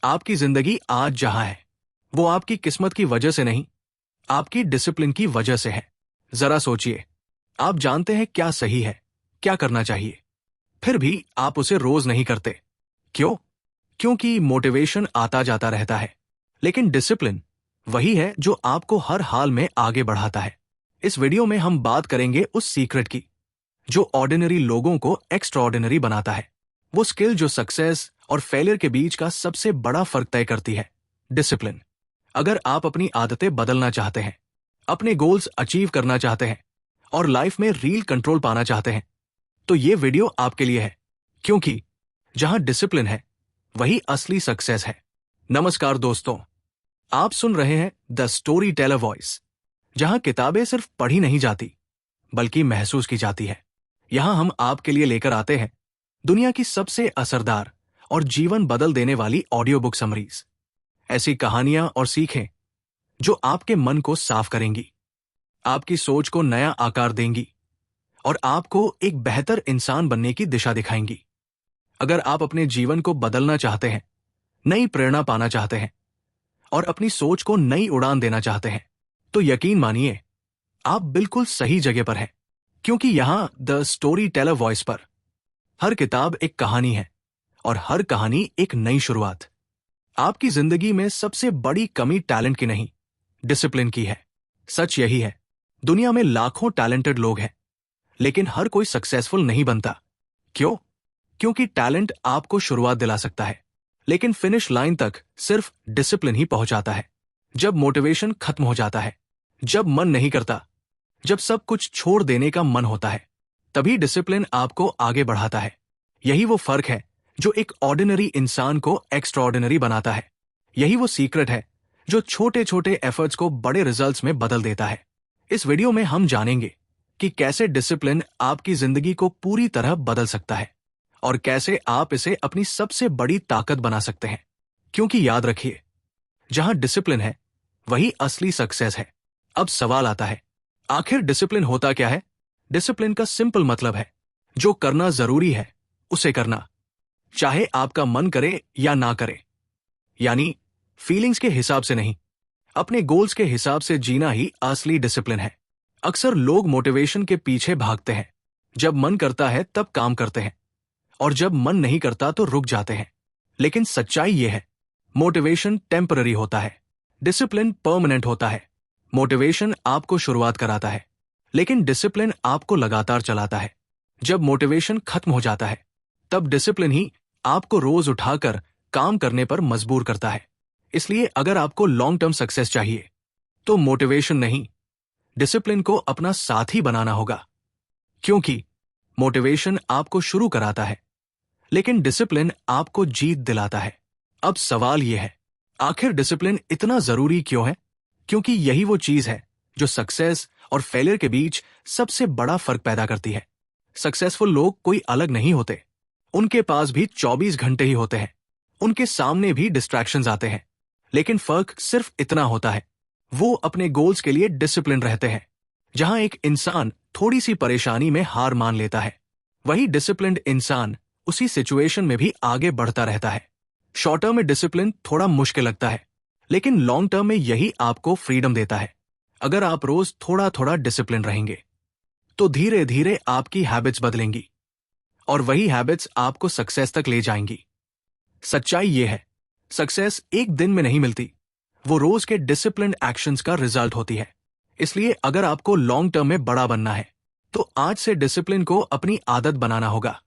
आपकी जिंदगी आज जहां है वो आपकी किस्मत की वजह से नहीं, आपकी डिसिप्लिन की वजह से है। जरा सोचिए, आप जानते हैं क्या सही है, क्या करना चाहिए, फिर भी आप उसे रोज नहीं करते। क्यों? क्योंकि मोटिवेशन आता जाता रहता है, लेकिन डिसिप्लिन वही है जो आपको हर हाल में आगे बढ़ाता है। इस वीडियो में हम बात करेंगे उस सीक्रेट की जो ऑर्डिनरी लोगों को एक्स्ट्राऑर्डिनरी बनाता है, वो स्किल जो सक्सेस और फेलियर के बीच का सबसे बड़ा फर्क तय करती है, डिसिप्लिन। अगर आप अपनी आदतें बदलना चाहते हैं, अपने गोल्स अचीव करना चाहते हैं और लाइफ में रियल कंट्रोल पाना चाहते हैं, तो ये वीडियो आपके लिए है, क्योंकि जहां डिसिप्लिन है वही असली सक्सेस है। नमस्कार दोस्तों, आप सुन रहे हैं द स्टोरी टेलर वॉइस, जहां किताबें सिर्फ पढ़ी नहीं जाती बल्कि महसूस की जाती है। यहां हम आपके लिए लेकर आते हैं दुनिया की सबसे असरदार और जीवन बदल देने वाली ऑडियो बुक समरीज, ऐसी कहानियां और सीखें जो आपके मन को साफ करेंगी, आपकी सोच को नया आकार देंगी और आपको एक बेहतर इंसान बनने की दिशा दिखाएंगी। अगर आप अपने जीवन को बदलना चाहते हैं, नई प्रेरणा पाना चाहते हैं और अपनी सोच को नई उड़ान देना चाहते हैं, तो यकीन मानिए आप बिल्कुल सही जगह पर हैं, क्योंकि यहां द स्टोरी टेलर वॉइस पर हर किताब एक कहानी है और हर कहानी एक नई शुरुआत। आपकी जिंदगी में सबसे बड़ी कमी टैलेंट की नहीं, डिसिप्लिन की है। सच यही है, दुनिया में लाखों टैलेंटेड लोग हैं, लेकिन हर कोई सक्सेसफुल नहीं बनता। क्यों? क्योंकि टैलेंट आपको शुरुआत दिला सकता है, लेकिन फिनिश लाइन तक सिर्फ डिसिप्लिन ही पहुंचाता है। जब मोटिवेशन खत्म हो जाता है, जब मन नहीं करता, जब सब कुछ छोड़ देने का मन होता है, तभी डिसिप्लिन आपको आगे बढ़ाता है। यही वो फर्क है जो एक ऑर्डिनरी इंसान को एक्स्ट्राऑर्डिनरी बनाता है। यही वो सीक्रेट है जो छोटे छोटे एफर्ट्स को बड़े रिजल्ट्स में बदल देता है। इस वीडियो में हम जानेंगे कि कैसे डिसिप्लिन आपकी जिंदगी को पूरी तरह बदल सकता है और कैसे आप इसे अपनी सबसे बड़ी ताकत बना सकते हैं। क्योंकि याद रखिए, जहां डिसिप्लिन है वही असली सक्सेस है। अब सवाल आता है, आखिर डिसिप्लिन होता क्या है? डिसिप्लिन का सिंपल मतलब है जो करना जरूरी है उसे करना, चाहे आपका मन करे या ना करे। यानी फीलिंग्स के हिसाब से नहीं, अपने गोल्स के हिसाब से जीना ही असली डिसिप्लिन है। अक्सर लोग मोटिवेशन के पीछे भागते हैं, जब मन करता है तब काम करते हैं और जब मन नहीं करता तो रुक जाते हैं। लेकिन सच्चाई यह है, मोटिवेशन टेम्पररी होता है, डिसिप्लिन परमानेंट होता है। मोटिवेशन आपको शुरुआत कराता है, लेकिन डिसिप्लिन आपको लगातार चलाता है। जब मोटिवेशन खत्म हो जाता है, तब डिसिप्लिन ही आपको रोज उठाकर काम करने पर मजबूर करता है। इसलिए अगर आपको लॉन्ग टर्म सक्सेस चाहिए, तो मोटिवेशन नहीं, डिसिप्लिन को अपना साथी बनाना होगा। क्योंकि मोटिवेशन आपको शुरू कराता है, लेकिन डिसिप्लिन आपको जीत दिलाता है। अब सवाल यह है, आखिर डिसिप्लिन इतना जरूरी क्यों है? क्योंकि यही वो चीज है जो सक्सेस और फेलियर के बीच सबसे बड़ा फर्क पैदा करती है। सक्सेसफुल लोग कोई अलग नहीं होते, उनके पास भी 24 घंटे ही होते हैं, उनके सामने भी डिस्ट्रैक्शंस आते हैं, लेकिन फर्क सिर्फ इतना होता है, वो अपने गोल्स के लिए डिसिप्लिन रहते हैं। जहां एक इंसान थोड़ी सी परेशानी में हार मान लेता है, वही डिसिप्लिन्ड इंसान उसी सिचुएशन में भी आगे बढ़ता रहता है। शॉर्ट टर्म में डिसिप्लिन थोड़ा मुश्किल लगता है, लेकिन लॉन्ग टर्म में यही आपको फ्रीडम देता है। अगर आप रोज थोड़ा थोड़ा डिसिप्लिन रहेंगे, तो धीरे धीरे आपकी हैबिट्स बदलेंगी और वही हैबिट्स आपको सक्सेस तक ले जाएंगी। सच्चाई ये है, सक्सेस एक दिन में नहीं मिलती, वो रोज के डिसिप्लिन्ड एक्शंस का रिजल्ट होती है। इसलिए अगर आपको लॉन्ग टर्म में बड़ा बनना है, तो आज से डिसिप्लिन को अपनी आदत बनाना होगा,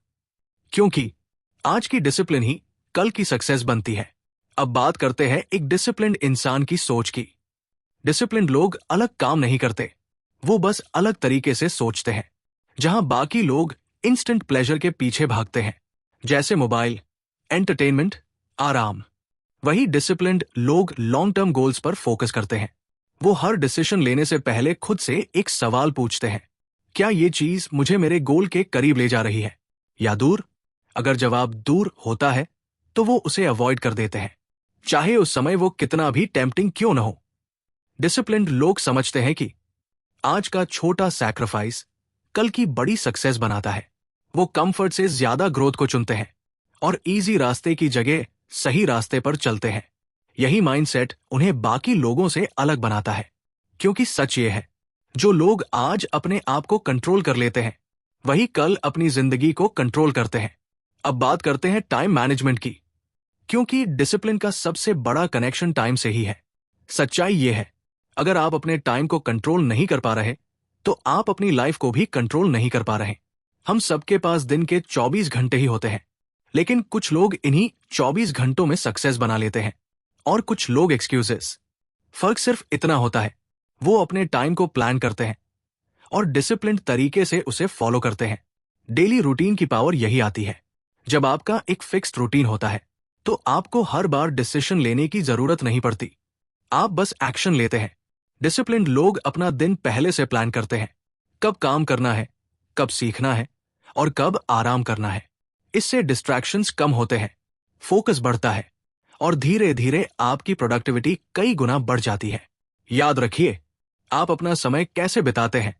क्योंकि आज की डिसिप्लिन ही कल की सक्सेस बनती है। अब बात करते हैं एक डिसिप्लिन्ड इंसान की सोच की। डिसिप्लिन्ड लोग अलग काम नहीं करते, वो बस अलग तरीके से सोचते हैं। जहां बाकी लोग इंस्टेंट प्लेजर के पीछे भागते हैं, जैसे मोबाइल, एंटरटेनमेंट, आराम, वही डिसिप्लिन्ड लोग लॉन्ग टर्म गोल्स पर फोकस करते हैं। वो हर डिसीजन लेने से पहले खुद से एक सवाल पूछते हैं, क्या ये चीज मुझे मेरे गोल के करीब ले जा रही है या दूर? अगर जवाब दूर होता है, तो वो उसे अवॉइड कर देते हैं, चाहे उस समय वो कितना भी टेम्पटिंग क्यों न हो। डिसिप्लिन्ड लोग समझते हैं कि आज का छोटा सैक्रिफाइस कल की बड़ी सक्सेस बनाता है। वो कंफर्ट से ज्यादा ग्रोथ को चुनते हैं और इजी रास्ते की जगह सही रास्ते पर चलते हैं। यही माइंडसेट उन्हें बाकी लोगों से अलग बनाता है, क्योंकि सच ये है, जो लोग आज अपने आप को कंट्रोल कर लेते हैं, वही कल अपनी जिंदगी को कंट्रोल करते हैं। अब बात करते हैं टाइम मैनेजमेंट की, क्योंकि डिसिप्लिन का सबसे बड़ा कनेक्शन टाइम से ही है। सच्चाई ये है, अगर आप अपने टाइम को कंट्रोल नहीं कर पा रहे, तो आप अपनी लाइफ को भी कंट्रोल नहीं कर पा रहे। हम सबके पास दिन के 24 घंटे ही होते हैं, लेकिन कुछ लोग इन्हीं 24 घंटों में सक्सेस बना लेते हैं और कुछ लोग एक्सक्यूजेस। फर्क सिर्फ इतना होता है, वो अपने टाइम को प्लान करते हैं और डिसिप्लिन्ड तरीके से उसे फॉलो करते हैं। डेली रूटीन की पावर यही आती है। जब आपका एक फिक्स्ड रूटीन होता है, तो आपको हर बार डिसीजन लेने की जरूरत नहीं पड़ती, आप बस एक्शन लेते हैं। डिसिप्लिन्ड लोग अपना दिन पहले से प्लान करते हैं, कब काम करना है, कब सीखना है और कब आराम करना है। इससे डिस्ट्रैक्शंस कम होते हैं, फोकस बढ़ता है और धीरे धीरे आपकी प्रोडक्टिविटी कई गुना बढ़ जाती है। याद रखिए, आप अपना समय कैसे बिताते हैं,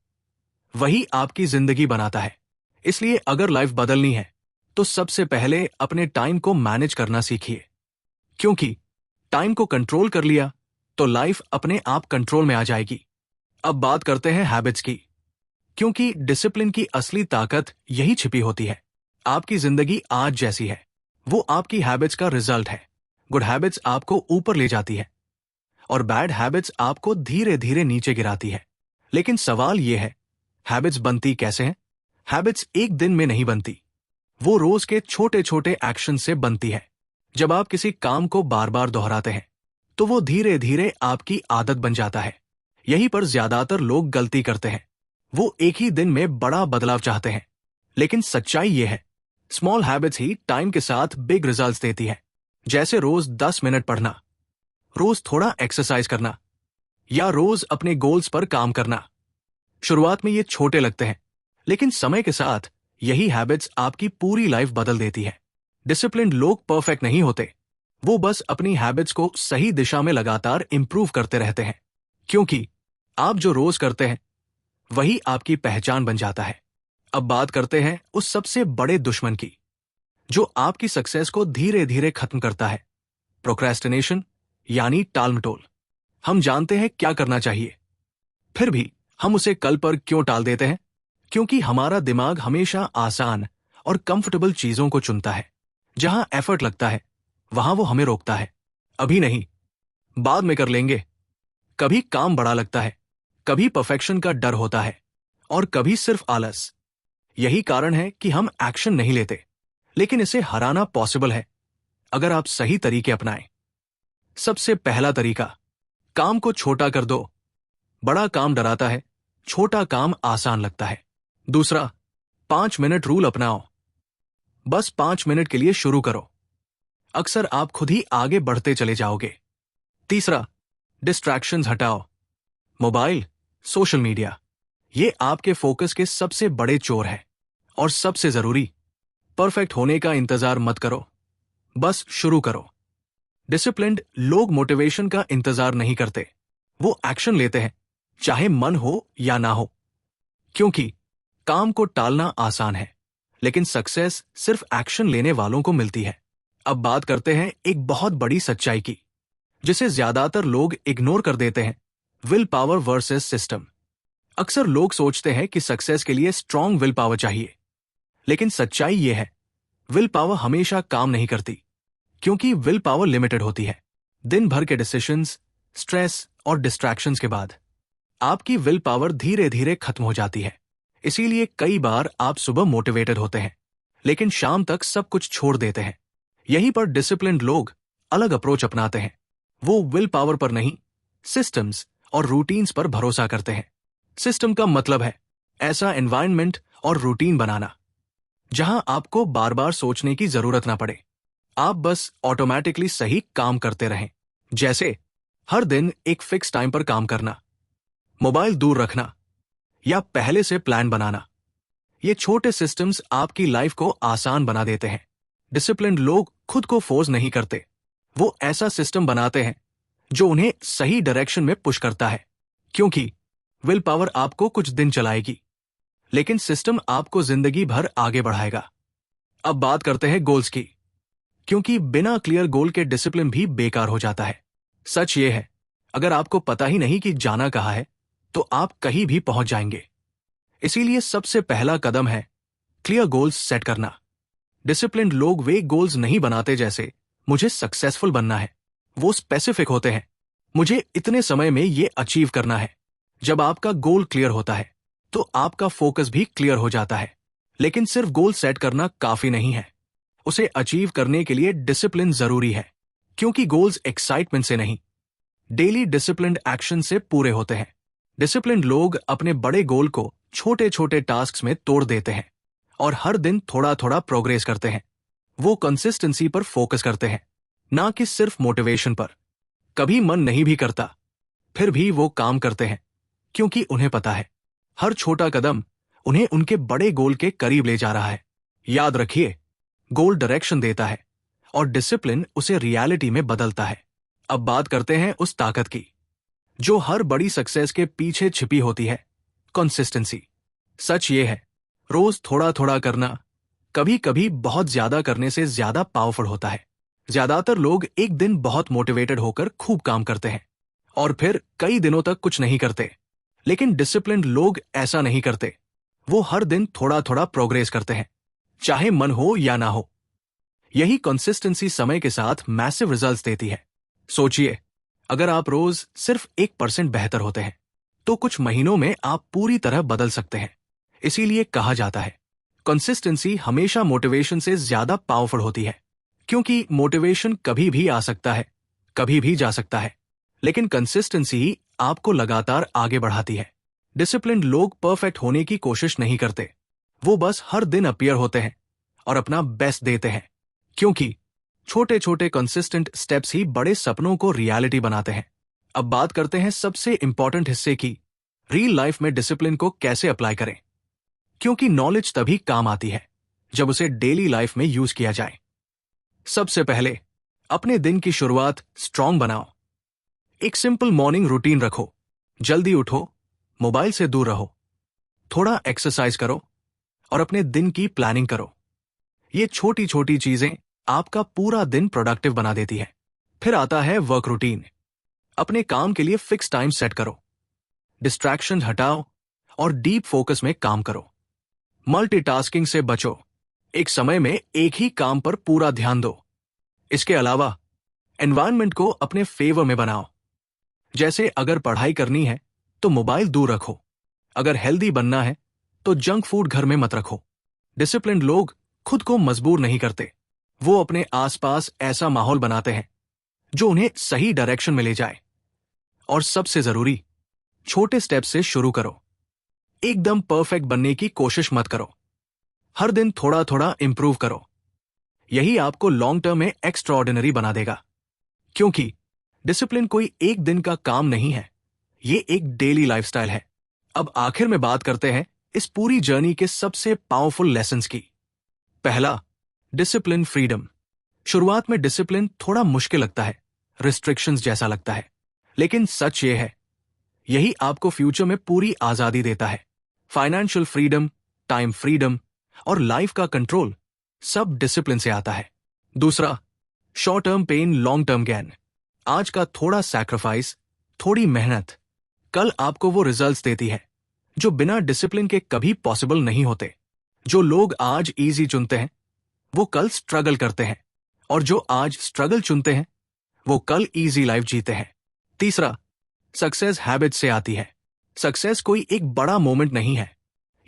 वही आपकी जिंदगी बनाता है। इसलिए अगर लाइफ बदलनी है, तो सबसे पहले अपने टाइम को मैनेज करना सीखिए, क्योंकि टाइम को कंट्रोल कर लिया तो लाइफ अपने आप कंट्रोल में आ जाएगी। अब बात करते हैं हैबिट्स की, क्योंकि डिसिप्लिन की असली ताकत यही छिपी होती है। आपकी जिंदगी आज जैसी है, वो आपकी हैबिट्स का रिजल्ट है। गुड हैबिट्स आपको ऊपर ले जाती है और बैड हैबिट्स आपको धीरे धीरे नीचे गिराती है। लेकिन सवाल यह है, हैबिट्स बनती कैसे हैं? हैबिट्स एक दिन में नहीं बनती, वो रोज के छोटे छोटे एक्शन से बनती है। जब आप किसी काम को बार बार दोहराते हैं, तो वो धीरे धीरे आपकी आदत बन जाता है। यहीं पर ज्यादातर लोग गलती करते हैं, वो एक ही दिन में बड़ा बदलाव चाहते हैं। लेकिन सच्चाई ये है, स्मॉल हैबिट्स ही टाइम के साथ बिग रिजल्ट्स देती है। जैसे रोज 10 मिनट पढ़ना, रोज थोड़ा एक्सरसाइज करना या रोज अपने गोल्स पर काम करना। शुरुआत में ये छोटे लगते हैं, लेकिन समय के साथ यही हैबिट्स आपकी पूरी लाइफ बदल देती है। डिसिप्लिन्ड लोग परफेक्ट नहीं होते, वो बस अपनी हैबिट्स को सही दिशा में लगातार इंप्रूव करते रहते हैं, क्योंकि आप जो रोज करते हैं वही आपकी पहचान बन जाता है। अब बात करते हैं उस सबसे बड़े दुश्मन की, जो आपकी सक्सेस को धीरे धीरे खत्म करता है, प्रोक्रेस्टिनेशन, यानी टाल मटोल। हम जानते हैं क्या करना चाहिए, फिर भी हम उसे कल पर क्यों टाल देते हैं? क्योंकि हमारा दिमाग हमेशा आसान और कंफर्टेबल चीजों को चुनता है। जहां एफर्ट लगता है, वहां वो हमें रोकता है। अभी नहीं, बाद में कर लेंगे। कभी काम बड़ा लगता है, कभी परफेक्शन का डर होता है और कभी सिर्फ आलस। यही कारण है कि हम एक्शन नहीं लेते, लेकिन इसे हराना पॉसिबल है अगर आप सही तरीके अपनाएं। सबसे पहला तरीका, काम को छोटा कर दो। बड़ा काम डराता है, छोटा काम आसान लगता है। दूसरा, 5 मिनट रूल अपनाओ। बस 5 मिनट के लिए शुरू करो, अक्सर आप खुद ही आगे बढ़ते चले जाओगे। तीसरा, डिस्ट्रैक्शंस हटाओ। मोबाइल, सोशल मीडिया, ये आपके फोकस के सबसे बड़े चोर हैं। और सबसे जरूरी, परफेक्ट होने का इंतजार मत करो, बस शुरू करो। डिसिप्लिन्ड लोग मोटिवेशन का इंतजार नहीं करते, वो एक्शन लेते हैं, चाहे मन हो या ना हो। क्योंकि काम को टालना आसान है, लेकिन सक्सेस सिर्फ एक्शन लेने वालों को मिलती है। अब बात करते हैं एक बहुत बड़ी सच्चाई की, जिसे ज्यादातर लोग इग्नोर कर देते हैं, विल पावर वर्सेस सिस्टम। अक्सर लोग सोचते हैं कि सक्सेस के लिए स्ट्रॉन्ग विल पावर चाहिए, लेकिन सच्चाई यह है, विल पावर हमेशा काम नहीं करती, क्योंकि विल पावर लिमिटेड होती है। दिन भर के डिसीजंस, स्ट्रेस और डिस्ट्रैक्शंस के बाद आपकी विल पावर धीरे धीरे खत्म हो जाती है। इसीलिए कई बार आप सुबह मोटिवेटेड होते हैं, लेकिन शाम तक सब कुछ छोड़ देते हैं। यहीं पर डिसिप्लिन्ड लोग अलग अप्रोच अपनाते हैं। वो विल पावर पर नहीं, सिस्टम्स और रूटीन्स पर भरोसा करते हैं। सिस्टम का मतलब है ऐसा एनवायरनमेंट और रूटीन बनाना जहां आपको बार बार सोचने की जरूरत ना पड़े, आप बस ऑटोमेटिकली सही काम करते रहें। जैसे हर दिन एक फिक्स टाइम पर काम करना, मोबाइल दूर रखना या पहले से प्लान बनाना। ये छोटे सिस्टम्स आपकी लाइफ को आसान बना देते हैं। डिसिप्लिन्ड लोग खुद को फोर्स नहीं करते, वो ऐसा सिस्टम बनाते हैं जो उन्हें सही डायरेक्शन में पुश करता है। क्योंकि विल पावर आपको कुछ दिन चलाएगी, लेकिन सिस्टम आपको जिंदगी भर आगे बढ़ाएगा। अब बात करते हैं गोल्स की, क्योंकि बिना क्लियर गोल के डिसिप्लिन भी बेकार हो जाता है। सच ये है, अगर आपको पता ही नहीं कि जाना कहाँ है, तो आप कहीं भी पहुंच जाएंगे। इसीलिए सबसे पहला कदम है क्लियर गोल्स सेट करना। डिसिप्लिन्ड लोग वे गोल्स नहीं बनाते जैसे मुझे सक्सेसफुल बनना है। वो स्पेसिफिक होते हैं, मुझे इतने समय में ये अचीव करना है। जब आपका गोल क्लियर होता है तो आपका फोकस भी क्लियर हो जाता है। लेकिन सिर्फ गोल सेट करना काफी नहीं है, उसे अचीव करने के लिए डिसिप्लिन जरूरी है। क्योंकि गोल्स एक्साइटमेंट से नहीं, डेली डिसिप्लिन्ड एक्शन से पूरे होते हैं। डिसिप्लिन्ड लोग अपने बड़े गोल को छोटे छोटे टास्क्स में तोड़ देते हैं और हर दिन थोड़ा थोड़ा प्रोग्रेस करते हैं। वो कंसिस्टेंसी पर फोकस करते हैं, ना कि सिर्फ मोटिवेशन पर। कभी मन नहीं भी करता, फिर भी वो काम करते हैं, क्योंकि उन्हें पता है हर छोटा कदम उन्हें उनके बड़े गोल के करीब ले जा रहा है। याद रखिए, गोल डायरेक्शन देता है और डिसिप्लिन उसे रियलिटी में बदलता है। अब बात करते हैं उस ताकत की जो हर बड़ी सक्सेस के पीछे छिपी होती है, कंसिस्टेंसी। सच ये है, रोज थोड़ा थोड़ा करना कभी कभी बहुत ज्यादा करने से ज्यादा पावरफुल होता है। ज्यादातर लोग एक दिन बहुत मोटिवेटेड होकर खूब काम करते हैं और फिर कई दिनों तक कुछ नहीं करते। लेकिन डिसिप्लिन्ड लोग ऐसा नहीं करते। वो हर दिन थोड़ा थोड़ा प्रोग्रेस करते हैं, चाहे मन हो या ना हो। यही कंसिस्टेंसी समय के साथ मैसिव रिजल्ट्स देती है। सोचिए, अगर आप रोज सिर्फ 1% बेहतर होते हैं तो कुछ महीनों में आप पूरी तरह बदल सकते हैं। इसीलिए कहा जाता है, कंसिस्टेंसी हमेशा मोटिवेशन से ज्यादा पावरफुल होती है। क्योंकि मोटिवेशन कभी भी आ सकता है, कभी भी जा सकता है, लेकिन कंसिस्टेंसी ही आपको लगातार आगे बढ़ाती है। डिसिप्लिन्ड लोग परफेक्ट होने की कोशिश नहीं करते, वो बस हर दिन अपीयर होते हैं और अपना बेस्ट देते हैं। क्योंकि छोटे छोटे कंसिस्टेंट स्टेप्स ही बड़े सपनों को रियलिटी बनाते हैं। अब बात करते हैं सबसे इंपॉर्टेंट हिस्से की, रियल लाइफ में डिसिप्लिन को कैसे अप्लाई करें। क्योंकि नॉलेज तभी काम आती है जब उसे डेली लाइफ में यूज किया जाए। सबसे पहले अपने दिन की शुरुआत स्ट्रांग बनाओ। एक सिंपल मॉर्निंग रूटीन रखो। जल्दी उठो, मोबाइल से दूर रहो, थोड़ा एक्सरसाइज करो और अपने दिन की प्लानिंग करो। ये छोटी छोटी चीजें आपका पूरा दिन प्रोडक्टिव बना देती है। फिर आता है वर्क रूटीन। अपने काम के लिए फिक्स टाइम सेट करो, डिस्ट्रैक्शन हटाओ और डीप फोकस में काम करो। मल्टीटास्किंग से बचो, एक समय में एक ही काम पर पूरा ध्यान दो। इसके अलावा एनवायरनमेंट को अपने फेवर में बनाओ। जैसे अगर पढ़ाई करनी है तो मोबाइल दूर रखो, अगर हेल्दी बनना है तो जंक फूड घर में मत रखो। डिसिप्लिन्ड लोग खुद को मजबूर नहीं करते, वो अपने आसपास ऐसा माहौल बनाते हैं जो उन्हें सही डायरेक्शन में ले जाए। और सबसे जरूरी, छोटे स्टेप से शुरू करो। एकदम परफेक्ट बनने की कोशिश मत करो, हर दिन थोड़ा थोड़ा इंप्रूव करो। यही आपको लॉन्ग टर्म में एक्स्ट्राऑर्डिनरी बना देगा। क्योंकि डिसिप्लिन कोई एक दिन का काम नहीं है, ये एक डेली लाइफस्टाइल है। अब आखिर में बात करते हैं इस पूरी जर्नी के सबसे पावरफुल लेसन्स की। पहला, डिसिप्लिन फ्रीडम। शुरुआत में डिसिप्लिन थोड़ा मुश्किल लगता है, रिस्ट्रिक्शंस जैसा लगता है, लेकिन सच ये है, यही आपको फ्यूचर में पूरी आजादी देता है। फाइनेंशियल फ्रीडम, टाइम फ्रीडम और लाइफ का कंट्रोल सब डिसिप्लिन से आता है। दूसरा, short term pain long term gain. आज का थोड़ा सैक्रिफाइस, थोड़ी मेहनत कल आपको वो रिजल्ट्स देती है जो बिना डिसिप्लिन के कभी पॉसिबल नहीं होते। जो लोग आज इजी चुनते हैं वो कल स्ट्रगल करते हैं, और जो आज स्ट्रगल चुनते हैं वो कल इजी लाइफ जीते हैं। तीसरा, सक्सेस हैबिट से आती है। सक्सेस कोई एक बड़ा मोमेंट नहीं है,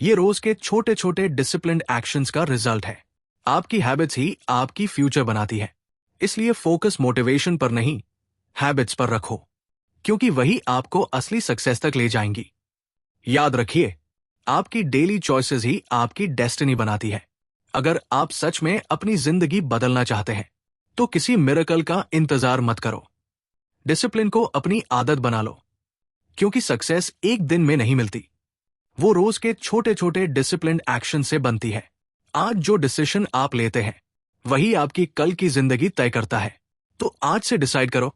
ये रोज के छोटे छोटे डिसिप्लिन्ड एक्शंस का रिजल्ट है। आपकी हैबिट्स ही आपकी फ्यूचर बनाती है। इसलिए फोकस मोटिवेशन पर नहीं, हैबिट्स पर रखो, क्योंकि वही आपको असली सक्सेस तक ले जाएंगी। याद रखिए, आपकी डेली चॉइसेस ही आपकी डेस्टिनी बनाती है। अगर आप सच में अपनी जिंदगी बदलना चाहते हैं तो किसी मिरेकल का इंतजार मत करो। डिसिप्लिन को अपनी आदत बना लो, क्योंकि सक्सेस एक दिन में नहीं मिलती, वो रोज के छोटे छोटे डिसिप्लिन्ड एक्शन से बनती है। आज जो डिसीजन आप लेते हैं वही आपकी कल की जिंदगी तय करता है। तो आज से डिसाइड करो,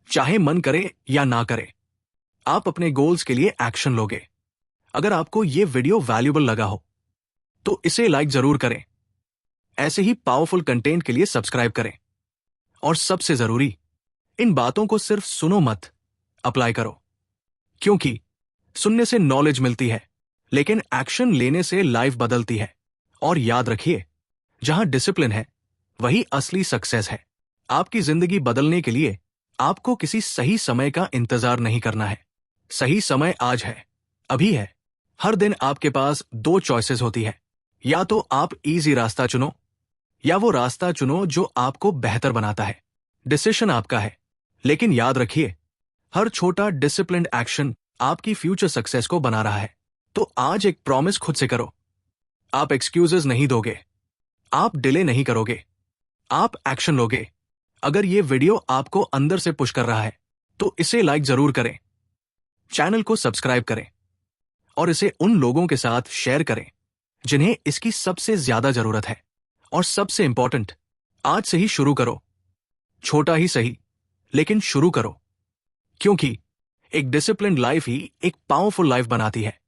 चाहे मन करे या ना करे, आप अपने गोल्स के लिए एक्शन लोगे। अगर आपको ये वीडियो वैल्यूएबल लगा हो तो इसे लाइक जरूर करें, ऐसे ही पावरफुल कंटेंट के लिए सब्सक्राइब करें। और सबसे जरूरी, इन बातों को सिर्फ सुनो मत, अप्लाई करो। क्योंकि सुनने से नॉलेज मिलती है, लेकिन एक्शन लेने से लाइफ बदलती है। और याद रखिए, जहां डिसिप्लिन है वही असली सक्सेस है। आपकी जिंदगी बदलने के लिए आपको किसी सही समय का इंतजार नहीं करना है। सही समय आज है, अभी है। हर दिन आपके पास 2 चॉइसेस होती है। या तो आप इजी रास्ता चुनो, या वो रास्ता चुनो जो आपको बेहतर बनाता है। डिसीजन आपका है, लेकिन याद रखिए, हर छोटा डिसिप्लिन्ड एक्शन आपकी फ्यूचर सक्सेस को बना रहा है। तो आज एक प्रॉमिस खुद से करो। आप एक्सक्यूजेस नहीं दोगे, आप डिले नहीं करोगे, आप एक्शन लोगे। अगर ये वीडियो आपको अंदर से पुश कर रहा है तो इसे लाइक जरूर करें, चैनल को सब्सक्राइब करें और इसे उन लोगों के साथ शेयर करें जिन्हें इसकी सबसे ज्यादा जरूरत है। और सबसे इंपॉर्टेंट, आज से ही शुरू करो। छोटा ही सही, लेकिन शुरू करो। क्योंकि एक डिसिप्लिन्ड लाइफ ही एक पावरफुल लाइफ बनाती है।